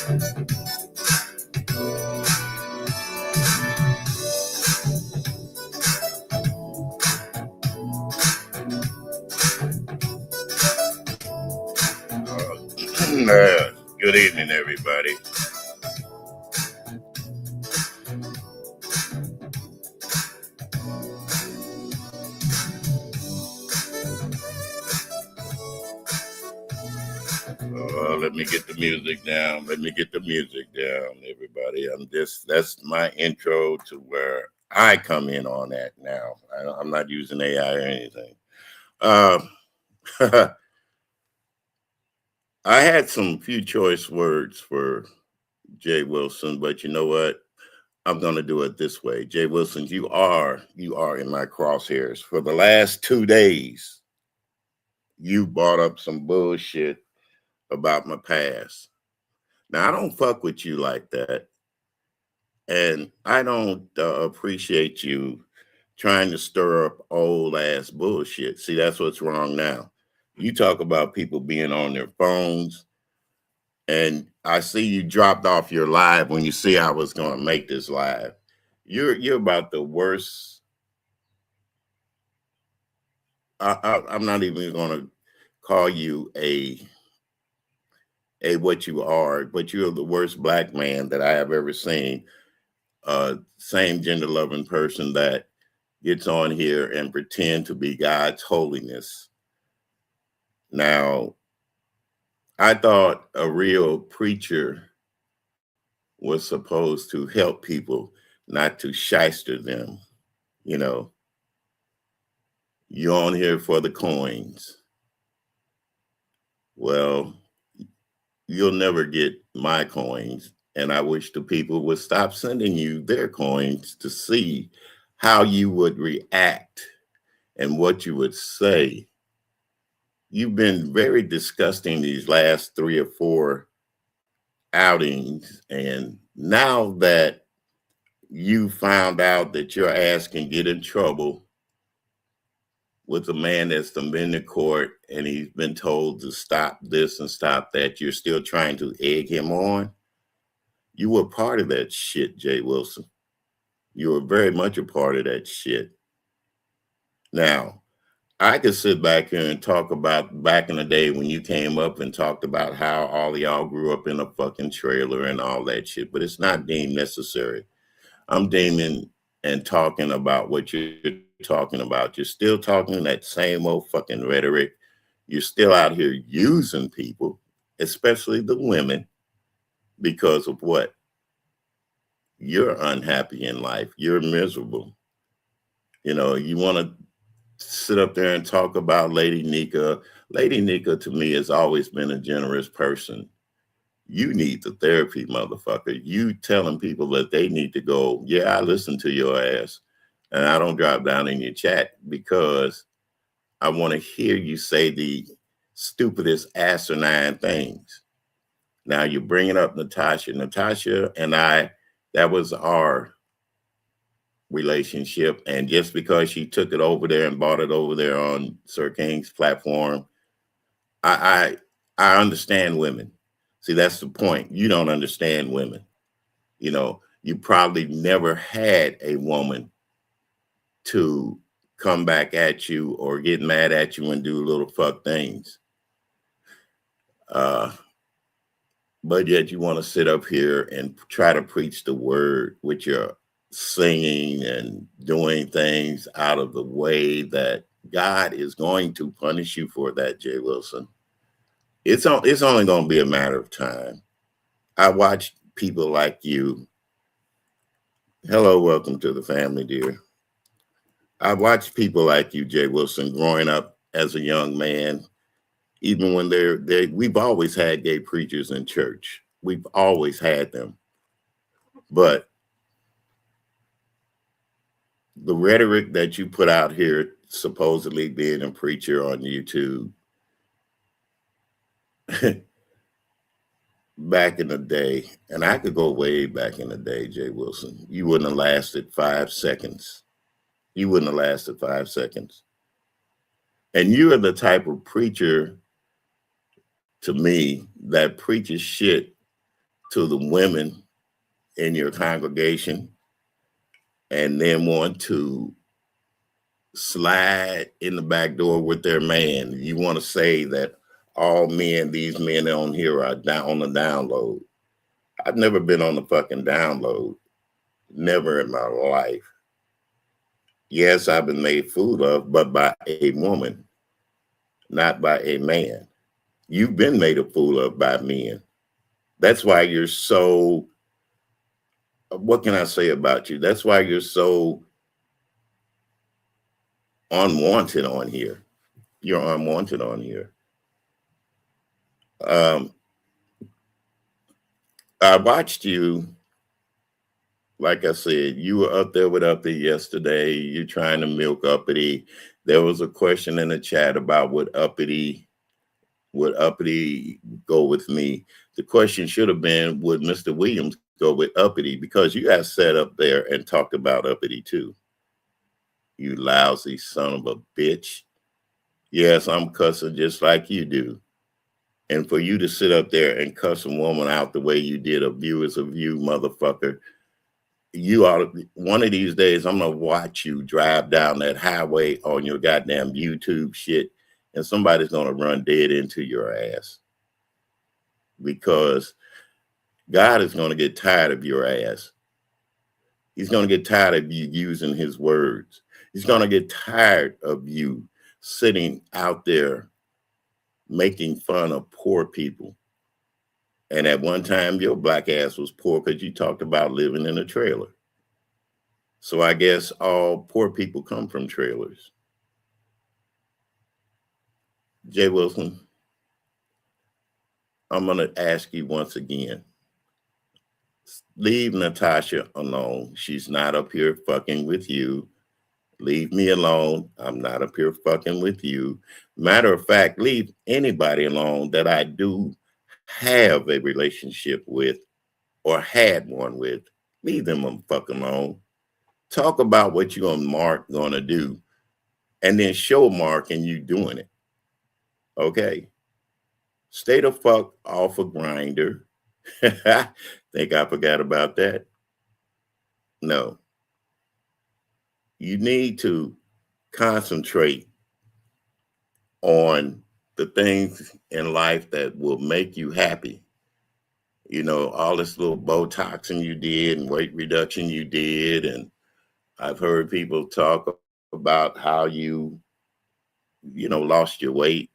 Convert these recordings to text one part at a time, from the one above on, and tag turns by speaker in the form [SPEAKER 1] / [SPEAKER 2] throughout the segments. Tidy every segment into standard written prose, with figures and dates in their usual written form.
[SPEAKER 1] Good evening, everybody. Let me get the music down. Let me get the music down, everybody. That's my intro to where I come in on that now. I'm not using AI or anything. I had some few choice words for Jay Wilson, but you know what? I'm gonna do it this way. Jay Wilson, you are in my crosshairs. For the last 2 days, you brought up some bullshit about my past. Now I don't fuck with you like that, and I don't appreciate you trying to stir up old ass bullshit. See, that's what's wrong now. You talk about people being on their phones, and I see you dropped off your live when you see I was going to make this live. You're about the worst. I'm not even going to call you a what you are, but you're the worst black man that I have ever seen. Same gender loving person that gets on here and pretend to be God's holiness. Now, I thought a real preacher was supposed to help people, not to shyster them. You know, you're on here for the coins. Well, you'll never get my coins. And I wish the people would stop sending you their coins to see how you would react and what you would say. You've been very disgusting these last 3 or 4 outings. And now that you found out that your ass can get in trouble with a man that's been to court and he's been told to stop this and stop that, you're still trying to egg him on. You were part of that shit, Jay Wilson. You were very much a part of that shit. Now, I could sit back here and talk about back in the day when you came up and talked about how all of y'all grew up in a fucking trailer and all that shit, but it's not deemed necessary. I'm deeming and talking about what you're talking about. You're still talking that same old fucking rhetoric. You're still out here using people, especially the women, because of what? You're unhappy in life. You're miserable. You know, you want to sit up there and talk about Lady Nika. Lady Nika to me has always been a generous person. You need the therapy, motherfucker. You telling people that they need to go, yeah, I listen to your ass. And I don't drop down in your chat because I want to hear you say the stupidest asinine things. Now you're bringing up Natasha. Natasha and I, that was our relationship. And just because she took it over there and bought it over there on Sir King's platform, I understand women. See, that's the point. You don't understand women. You know, you probably never had a woman to come back at you or get mad at you and do little fuck things. But yet you want to sit up here and try to preach the word with your singing and doing things out of the way that God is going to punish you for that, Jay Wilson. It's only going to be a matter of time. I watch people like you. Hello, welcome to the family, dear. I watched people like you, Jay Wilson, growing up as a young man. Even when we've always had gay preachers in church. We've always had them. But the rhetoric that you put out here, supposedly being a preacher on YouTube, back in the day, and I could go way back in the day, Jay Wilson, you wouldn't have lasted 5 seconds. You wouldn't have lasted 5 seconds. And you are the type of preacher, to me, that preaches shit to the women in your congregation and then want to slide in the back door with their man. You want to say that all men, these men on here are down on the download. I've never been on the fucking download. Never in my life. Yes, I've been made fool of, but by a woman, not by a man. You've been made a fool of by men. That's why you're so, what can I say about you? That's why you're so unwanted on here. You're unwanted on here. I watched you, like I said, you were up there with Uppity yesterday. You're trying to milk Uppity. There was a question in the chat about would Uppity go with me? The question should have been, would Mr. Williams go with Uppity? Because you guys sat up there and talked about Uppity too. You lousy son of a bitch. Yes, I'm cussing just like you do. And for you to sit up there and cuss a woman out the way you did, a viewers of you, motherfucker, you ought to, one of these days, I'm going to watch you drive down that highway on your goddamn YouTube shit, and somebody's going to run dead into your ass. Because God is going to get tired of your ass. He's going to get tired of you using his words. He's going to get tired of you sitting out there making fun of poor people. And at one time, your black ass was poor because you talked about living in a trailer. So I guess all poor people come from trailers. Jay Wilson, I'm going to ask you once again. Leave Natasha alone. She's not up here fucking with you. Leave me alone. I'm not up here fucking with you. Matter of fact, leave anybody alone that I do have a relationship with or had one with. Leave them fuck alone. Talk about what you and Mark gonna do, and then show Mark and you doing it. Okay? Stay the fuck off of Grindr. Think I forgot about that? No. You need to concentrate on the things in life that will make you happy. You know, all this little Botoxing you did and weight reduction you did. And I've heard people talk about how you lost your weight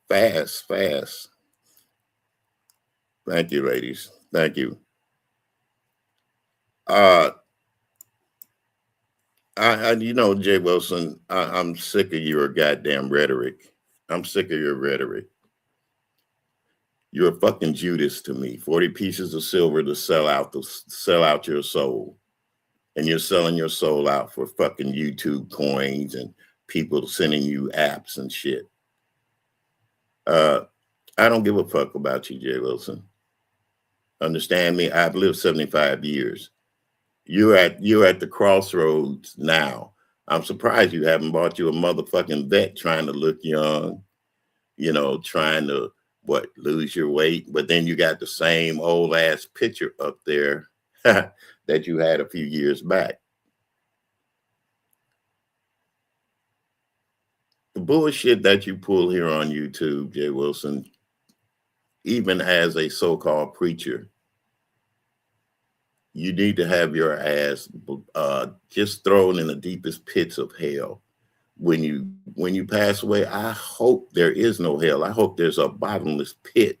[SPEAKER 1] fast. Thank you, ladies. Thank you. Jay Wilson, I'm sick of your goddamn rhetoric. I'm sick of your rhetoric. You're a fucking Judas to me. 40 pieces of silver to sell out your soul. And you're selling your soul out for fucking YouTube coins and people sending you apps and shit. I don't give a fuck about you, Jay Wilson. Understand me? I've lived 75 years. You're at the crossroads now. I'm surprised you haven't bought you a motherfucking vet trying to look young, trying to lose your weight. But then you got the same old ass picture up there that you had a few years back. The bullshit that you pull here on YouTube, Jay Wilson, even as a so-called preacher, you need to have your ass just thrown in the deepest pits of hell. When you pass away, I hope there is no hell. I hope there's a bottomless pit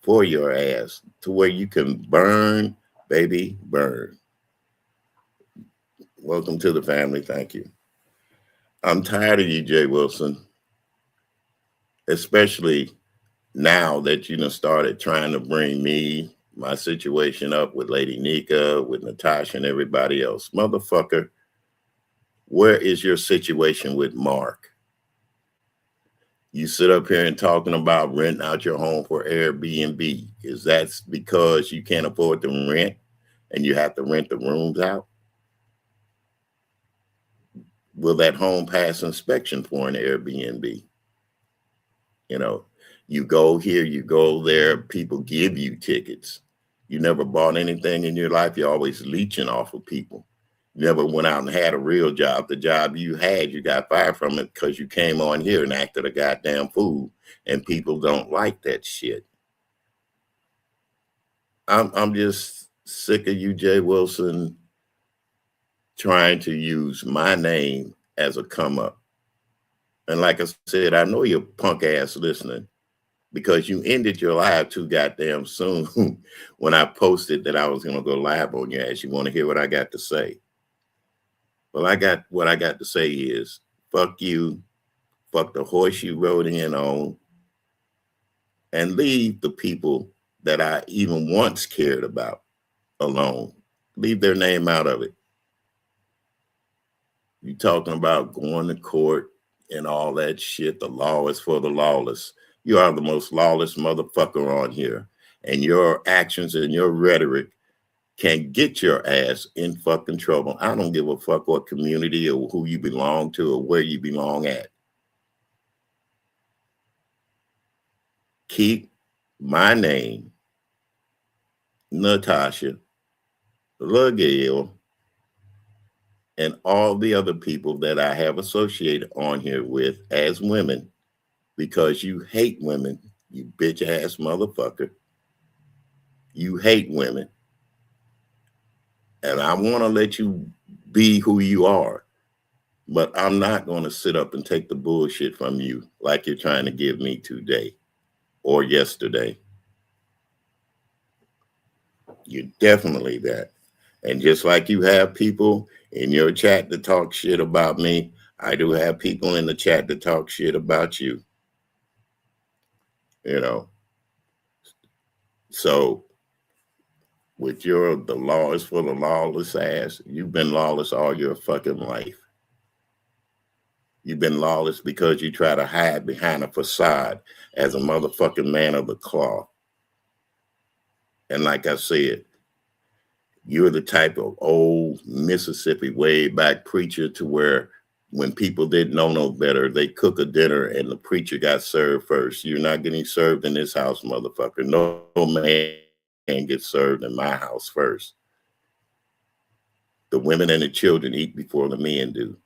[SPEAKER 1] for your ass to where you can burn, baby, burn. Welcome to the family. Thank you. I'm tired of you, Jay Wilson, especially now that you done started trying to bring my situation up with Lady Nika, with Natasha and everybody else. Motherfucker, where is your situation with Mark? You sit up here and talking about renting out your home for Airbnb. Is that because you can't afford to rent and you have to rent the rooms out? Will that home pass inspection for an Airbnb? You go here, you go there, people give you tickets. You never bought anything in your life. You're always leeching off of people. You never went out and had a real job. The job you had, you got fired from it because you came on here and acted a goddamn fool. And people don't like that shit. I'm just sick of you, Jay Wilson, trying to use my name as a come up. And like I said, I know you're punk ass listening because you ended your live too goddamn soon when I posted that I was going to go live on your ass. You want to hear what I got to say? Well, what I got to say is fuck you, fuck the horse you rode in on, and leave the people that I even once cared about alone. Leave their name out of it. You talking about going to court and all that shit. The law is for the lawless. You are the most lawless motherfucker on here. And your actions and your rhetoric can get your ass in fucking trouble. I don't give a fuck what community or who you belong to or where you belong at. Keep my name, Natasha, LaGail, and all the other people that I have associated on here with as women, because you hate women, you bitch ass motherfucker. You hate women. And I want to let you be who you are, but I'm not going to sit up and take the bullshit from you like you're trying to give me today or yesterday. You're definitely that. And just like you have people in your chat that talk shit about me, I do have people in the chat that talk shit about you. You know, so with the law is for the lawless ass, you've been lawless all your fucking life. You've been lawless because you try to hide behind a facade as a motherfucking man of the cloth. And like I said, you're the type of old Mississippi way back preacher to where when people didn't know no better, they cook a dinner and the preacher got served first. You're not getting served in this house, motherfucker. No man gets served in my house first. The women and the children eat before the men do.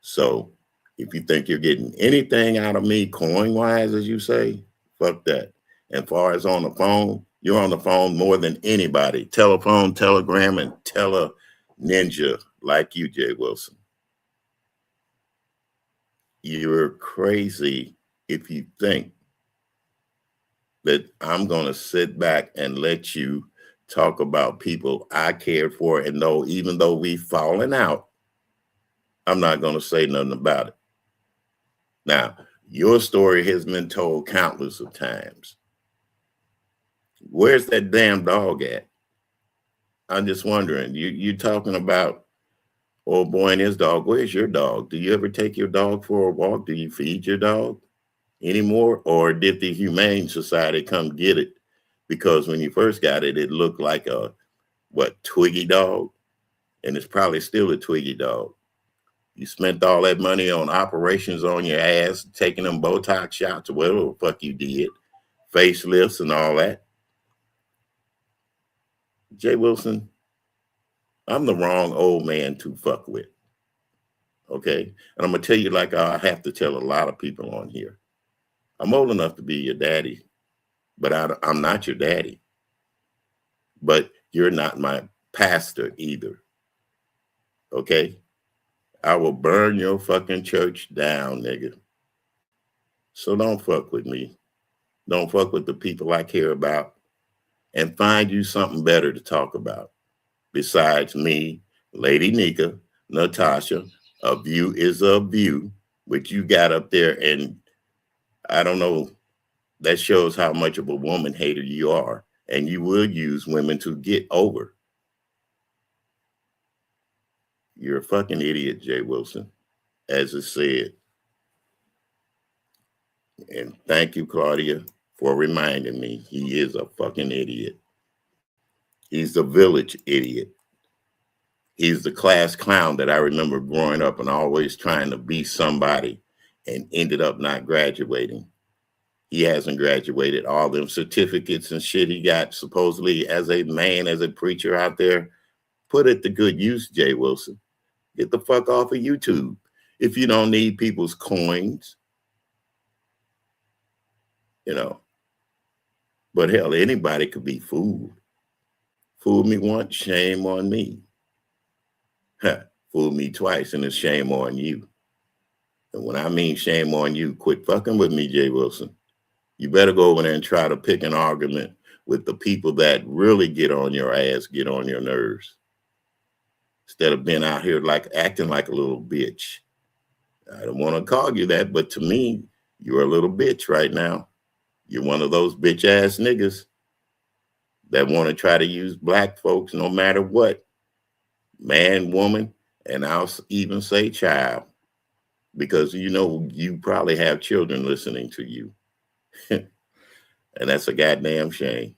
[SPEAKER 1] So if you think you're getting anything out of me coin-wise, as you say, fuck that. And far as on the phone, you're on the phone more than anybody. Telephone, telegram, and ninja like you, Jay Wilson. You're crazy if you think that I'm going to sit back and let you talk about people I cared for and know, even though we've fallen out, I'm not going to say nothing about it. Now, your story has been told countless of times. Where's that damn dog at? I'm just wondering, you talking about old boy and his dog. Where's your dog? Do you ever take your dog for a walk? Do you feed your dog anymore? Or did the Humane Society come get it? Because when you first got it, it looked like a, Twiggy dog? And it's probably still a Twiggy dog. You spent all that money on operations on your ass, taking them Botox shots, or whatever the fuck you did, facelifts and all that. Jay Wilson, I'm the wrong old man to fuck with. Okay? And I'm going to tell you like I have to tell a lot of people on here. I'm old enough to be your daddy, but I'm not your daddy. But you're not my pastor either. Okay? I will burn your fucking church down, nigga. So don't fuck with me. Don't fuck with the people I care about. And find you something better to talk about. Besides me, Lady Nika, Natasha, a view is a view, which you got up there. And I don't know, that shows how much of a woman hater you are. And you will use women to get over. You're a fucking idiot, Jay Wilson, as it said. And thank you, Claudia, for reminding me he is a fucking idiot. He's the village idiot. He's the class clown that I remember growing up and always trying to be somebody and ended up not graduating. He hasn't graduated. All them certificates and shit he got supposedly as a man, as a preacher out there, put it to good use, Jay Wilson. Get the fuck off of YouTube. If you don't need people's coins, you know. But hell, anybody could be fooled. Fool me once, shame on me. Huh. Fool me twice, and it's shame on you. And when I mean shame on you, quit fucking with me, Jay Wilson. You better go over there and try to pick an argument with the people that really get on your ass, get on your nerves, instead of being out here like acting like a little bitch. I don't want to call you that, but to me, you're a little bitch right now. You're one of those bitch ass niggas that want to try to use black folks no matter what, man, woman, and I'll even say child, because you know you probably have children listening to you. And that's a goddamn shame.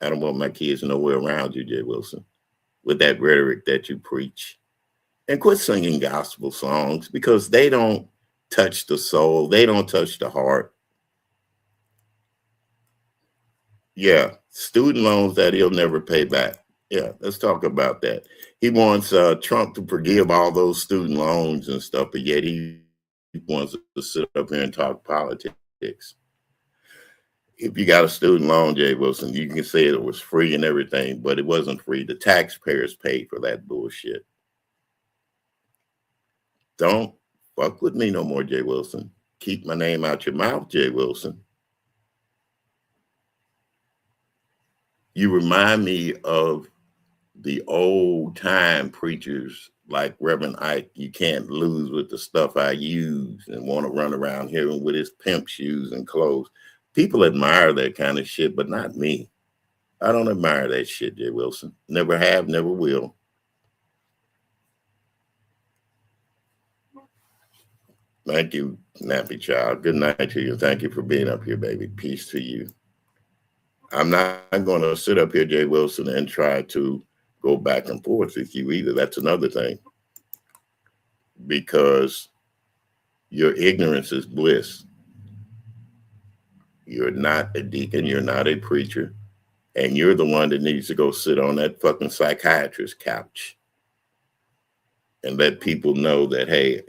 [SPEAKER 1] I don't want my kids nowhere around you, Jay Wilson, with that rhetoric that you preach. And quit singing gospel songs because they don't touch the soul. They don't touch the heart. Yeah, student loans that he'll never pay back. Yeah, let's talk about that. He wants Trump to forgive all those student loans and stuff, but yet he wants to sit up here and talk politics. If you got a student loan, Jay Wilson, you can say it was free and everything, but it wasn't free. The taxpayers paid for that bullshit. Don't fuck with me no more, Jay Wilson. Keep my name out your mouth, Jay Wilson. You remind me of the old time preachers like Reverend Ike. You can't lose with the stuff I use, and want to run around here with his pimp shoes and clothes. People admire that kind of shit, but not me. I don't admire that shit, Jay Wilson. Never have, never will. Thank you, Nappy Child. Good night to you. Thank you for being up here, baby. Peace to you. I'm not going to sit up here, Jay Wilson, and try to go back and forth with you either. That's another thing. Because your ignorance is bliss. You're not a deacon. You're not a preacher. And you're the one that needs to go sit on that fucking psychiatrist couch and let people know that, hey,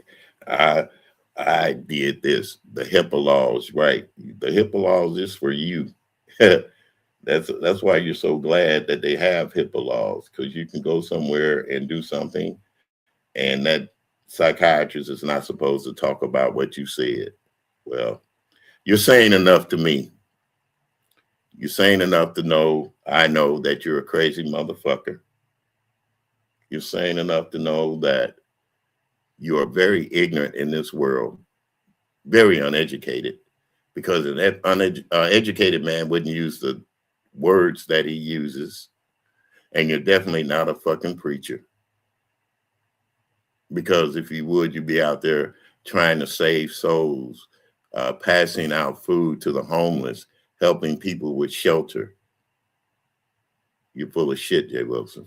[SPEAKER 1] I did this. The HIPAA laws, right? The HIPAA laws is for you. That's why you're so glad that they have HIPAA laws, because you can go somewhere and do something, and that psychiatrist is not supposed to talk about what you said. Well, you're saying enough to me. You're saying enough to know, I know that you're a crazy motherfucker. You're saying enough to know that you are very ignorant in this world, very uneducated, because an educated man wouldn't use the words that he uses. And you're definitely not a fucking preacher. Because if you would, you'd be out there trying to save souls, passing out food to the homeless, helping people with shelter. You're full of shit, Jay Wilson.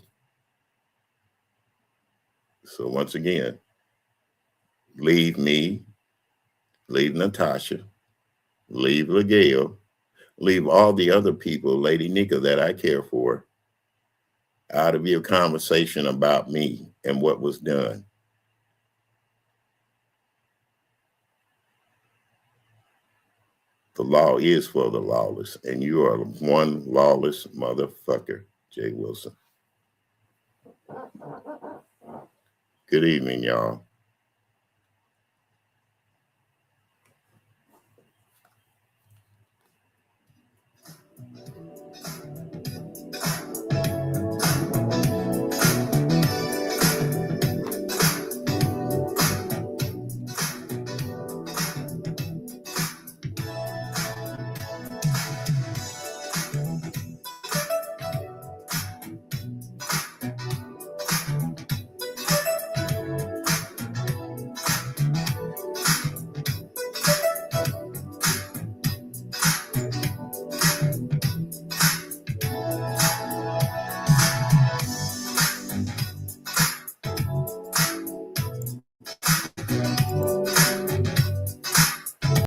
[SPEAKER 1] So once again, leave me, leave Natasha, leave LaGail, leave all the other people, Lady Nika, that I care for, out of your conversation about me and what was done. The law is for the lawless, and you are one lawless motherfucker, Jay Wilson. Good evening, y'all.